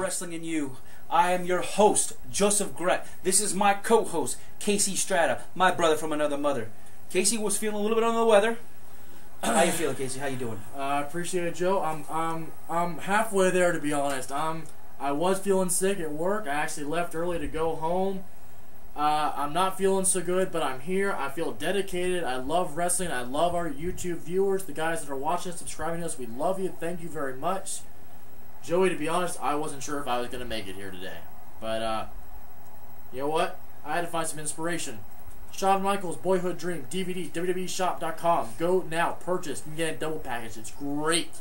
Wrestling and You. I am your host, Joseph Gret. This is my co-host, Casey Strata, my brother from another mother. Casey was feeling a little bit under the weather. How you feeling, Casey? How you doing? I appreciate it, Joe. I'm halfway there, to be honest. I was feeling sick at work. I actually left early to go home. I'm not feeling so good, but I'm here. I feel dedicated. I love wrestling. I love our YouTube viewers, the guys that are watching, subscribing to us. We love you. Thank you very much. Joey, to be honest, I wasn't sure if I was going to make it here today. But, you know what? I had to find some inspiration. Shawn Michaels, Boyhood Dream, DVD, WWEshop.com. Go now. Purchase. You can get a double package. It's great.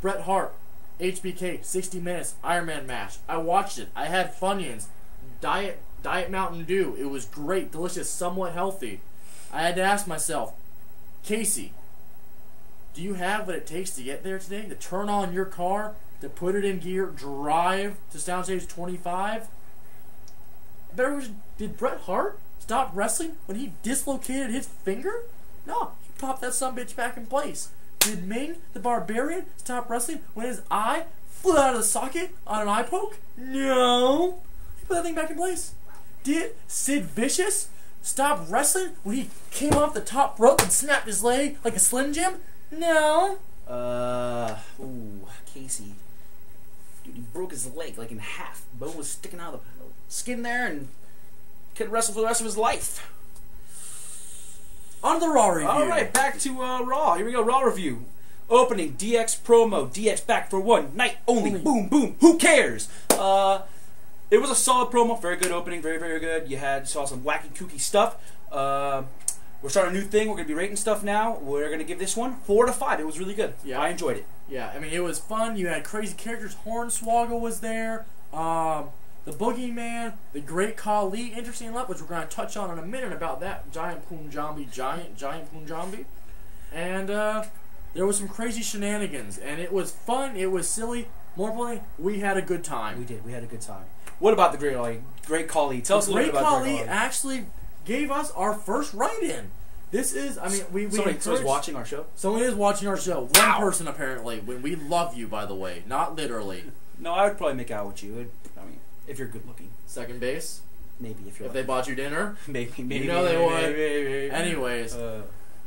Bret Hart, HBK, 60 Minutes, Iron Man match. I watched it. I had Funyuns. Diet Mountain Dew. It was great, delicious, somewhat healthy. I had to ask myself, Casey, do you have what it takes to get there today? To turn on your car, to put it in gear, drive to Soundstage 25? Did Bret Hart stop wrestling when he dislocated his finger? No, he popped that sumbitch back in place. Did Ming the Barbarian stop wrestling when his eye flew out of the socket on an eye poke? No. He put that thing back in place. Did Sid Vicious stop wrestling when he came off the top rope and snapped his leg like a Slim Jim? No. Casey. Dude, he broke his leg like in half. Bone was sticking out of the skin there and could wrestle for the rest of his life. On the Raw review. Alright, back to Raw. Here we go, Raw review. Opening, DX promo. DX back for one night only. Boom, boom. Who cares? It was a solid promo. Very good opening. Very, very good. You saw some wacky, kooky stuff. We're starting a new thing. We're going to be rating stuff now. We're going to give this one 4 out of 5. It was really good. Yeah, I enjoyed it. Yeah, I mean, it was fun. You had crazy characters. Hornswoggle was there. The Boogeyman, the Great Khali, interesting enough, which we're going to touch on in a minute about that. Giant Punjabi. And there was some crazy shenanigans. And it was fun. It was silly. More importantly, we had a good time. We did. We had a good time. What about the Great Khali? Tell us a little bit about Great Khali. Actually gave us our first write-in. This is, I mean, someone's watching our show? Someone is watching our show. One person, apparently. We love you, by the way. Not literally. No, I would probably make out with you. I mean, if you're good looking. Second base? Maybe, if you're If they bought you dinner? Maybe. You know they would. Maybe. Anyways.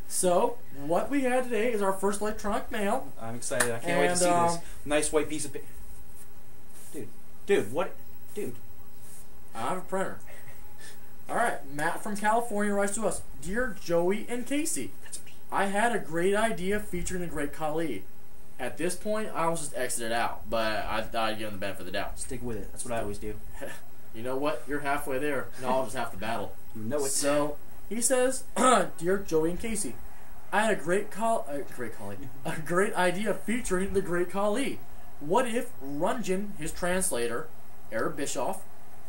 So, what we had today is our first electronic mail. I'm excited. I can't wait to see this. Nice white piece of paper. Dude, what? Dude. I have a printer. Alright, Matt from California writes to us, Dear Joey and Casey, I had a great idea featuring the Great Khali. At this point, I almost just exited out, but I thought I'd give him the benefit of the doubt. Stick with it. That's what I always do. You know what? You're halfway there. No, I'll just half the battle. You know it. So, he says, Dear Joey and Casey, I had a great idea featuring the Great Khali. What if Runjin, his translator, Eric Bischoff,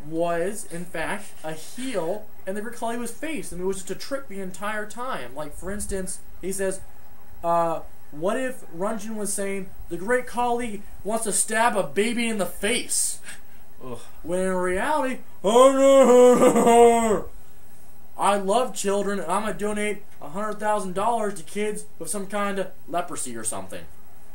was, in fact, a heel, and the Great Khali was face, and it was just a trick the entire time. Like, for instance, he says, what if Runjin was saying, the Great Khali wants to stab a baby in the face? Ugh. When in reality, I love children, and I'm going to donate $100,000 to kids with some kind of leprosy or something.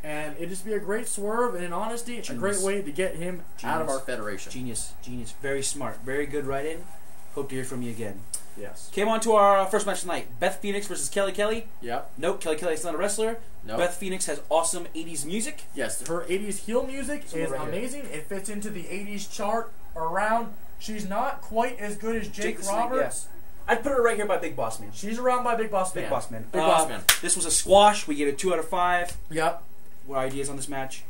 And it'd just be a great swerve and in honesty, a great way to get him out of our federation. Genius. Very smart. Very good write-in. Hope to hear from you again. Yes. Came on to our first match tonight. Beth Phoenix versus Kelly Kelly. Yep. Nope, Kelly Kelly is not a wrestler. Nope. Beth Phoenix has awesome 80s music. Yes, her 80s heel music is amazing. It fits into the 80s chart around. She's not quite as good as Jake Roberts. Yes. I'd put her right here by Big Boss Man. She's around by Big Boss Man. Big Boss Man. Big Boss Man. This was a squash. We gave it 2 out of 5. Yep. What ideas on this match?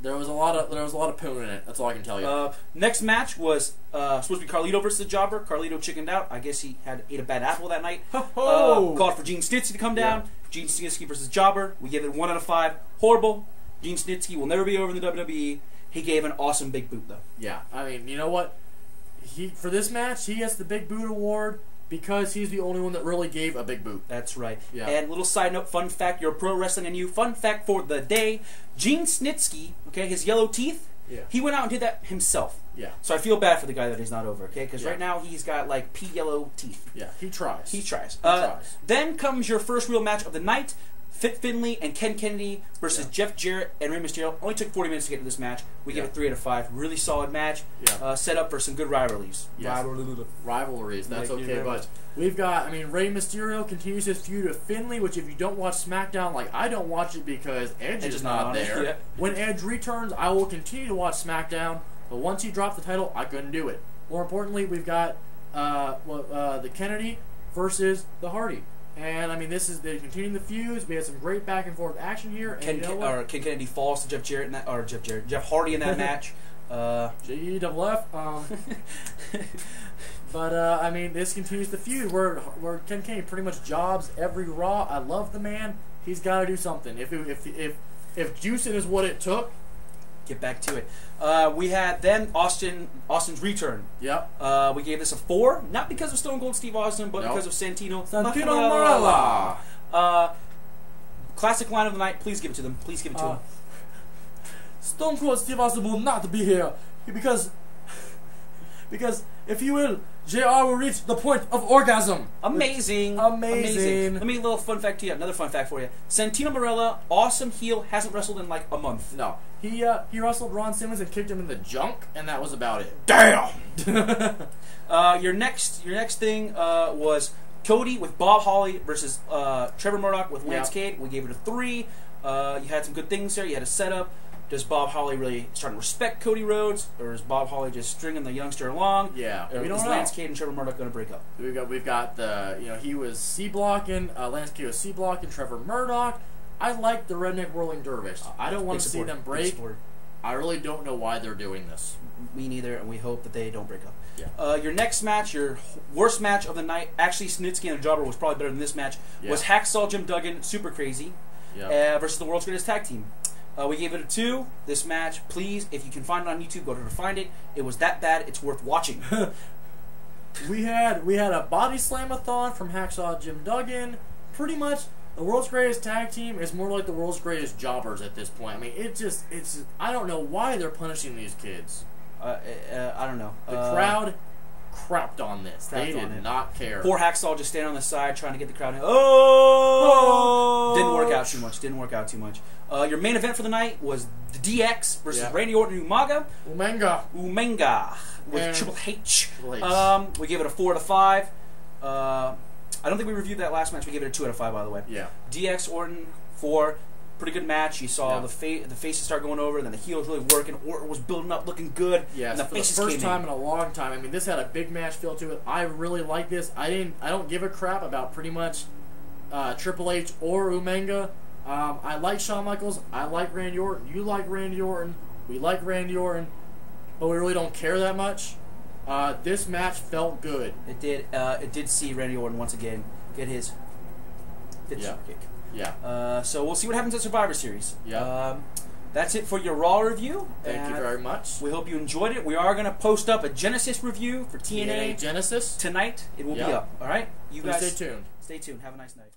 There was a lot of poon in it. That's all I can tell you. Next match was supposed to be Carlito versus the Jobber. Carlito chickened out. I guess he ate a bad apple that night. Called for Gene Snitsky to come down. Yeah. Gene Snitsky versus Jobber. We gave it 1 out of 5. Horrible. Gene Snitsky will never be over in the WWE. He gave an awesome big boot though. Yeah, I mean, you know what? For this match, he gets the big boot award. Because he's the only one that really gave a big boot. That's right. Yeah. And little side note, fun fact, you're Pro Wrestling and You. Fun fact for the day, Gene Snitsky, okay, his yellow teeth, he went out and did that himself. Yeah. So I feel bad for the guy that he's not over, okay? Because right now he's got like pea yellow teeth. Yeah, he tries. He tries. Then comes your first real match of the night. Fit Finlay and Ken Kennedy versus Jeff Jarrett and Rey Mysterio. Only took 40 minutes to get to this match. We give it 3 out of 5. Really solid match. Set up for some good rivalries. Yes. Rivalries. That's okay, but we've got. I mean, Rey Mysterio continues his feud with Finlay, which if you don't watch SmackDown, like I don't watch it because Edge is not there. Yeah. When Edge returns, I will continue to watch SmackDown. But once he dropped the title, I couldn't do it. More importantly, we've got the Kennedy versus the Hardy. And I mean, they're continuing the feuds. We had some great back and forth action here. And Ken Kennedy falls to Jeff Jarrett in that, or Jeff Hardy in that match. JEFF. But I mean, this continues the feud where Ken Kennedy pretty much jobs every Raw. I love the man. He's got to do something. If juicing is what it took, get back to it. We had then Austin's return. Yep. We gave this a 4, not because of Stone Cold Steve Austin, but because of Santino Marella. Classic line of the night. Please give it to them. Please give it to them. Stone Cold Steve Austin will not be here because if you will, JR will reach the point of orgasm. Amazing. Let me a little fun fact to you. Another fun fact for you. Santino Marella, awesome heel, hasn't wrestled in like a month. No. He wrestled Ron Simmons and kicked him in the junk, and that was about it. Damn. Your next thing was Cody with Bob Holly versus Trevor Murdoch with Lance Cade. We gave it a 3. You had some good things there. You had a setup. Does Bob Holly really starting to respect Cody Rhodes, or is Bob Holly just stringing the youngster along? Yeah, we don't know. Is Lance Cade and Trevor Murdoch going to break up? We've got the he was C-blocking, Lance Cade was C-blocking Trevor Murdoch. I like the Redneck Whirling Dervish. I don't want to see them break. I really don't know why they're doing this. Me neither, and we hope that they don't break up. Yeah. Your next match, your worst match of the night, actually Snitsky and the Jobber was probably better than this match, was Hacksaw Jim Duggan, Super Crazy, versus the World's Greatest Tag Team. We gave it a 2. This match, please, if you can find it on YouTube, go to find it. It was that bad, it's worth watching. we had a body slam-a-thon from Hacksaw Jim Duggan. Pretty much, the World's Greatest Tag Team is more like the World's Greatest Jobbers at this point. I mean, it's I don't know why they're punishing these kids. I don't know. The crowd crapped on this. They did not care. Poor Hacksaw just standing on the side trying to get the crowd in. Oh! Didn't work out too much. Your main event for the night was the DX versus Randy Orton and Umaga with Triple H. We gave it a 4 out of 5. I don't think we reviewed that last match. We gave it a 2 out of 5, by the way. Yeah. DX Orton 4. Pretty good match. You saw the faces start going over, and then the heels really working. Orton was building up, looking good. Yeah, and the for the first time in a long time. I mean, this had a big match feel to it. I really like this. I don't give a crap about pretty much Triple H or Umaga. I like Shawn Michaels. I like Randy Orton. You like Randy Orton. We like Randy Orton, but we really don't care that much. This match felt good. It did. It did see Randy Orton once again get his kick. Yeah. So we'll see what happens at Survivor Series. Yeah. That's it for your Raw review. Thank you very much. We hope you enjoyed it. We are going to post up a Genesis review for TNA Genesis tonight. It will be up. All right. You guys stay tuned. Stay tuned. Have a nice night.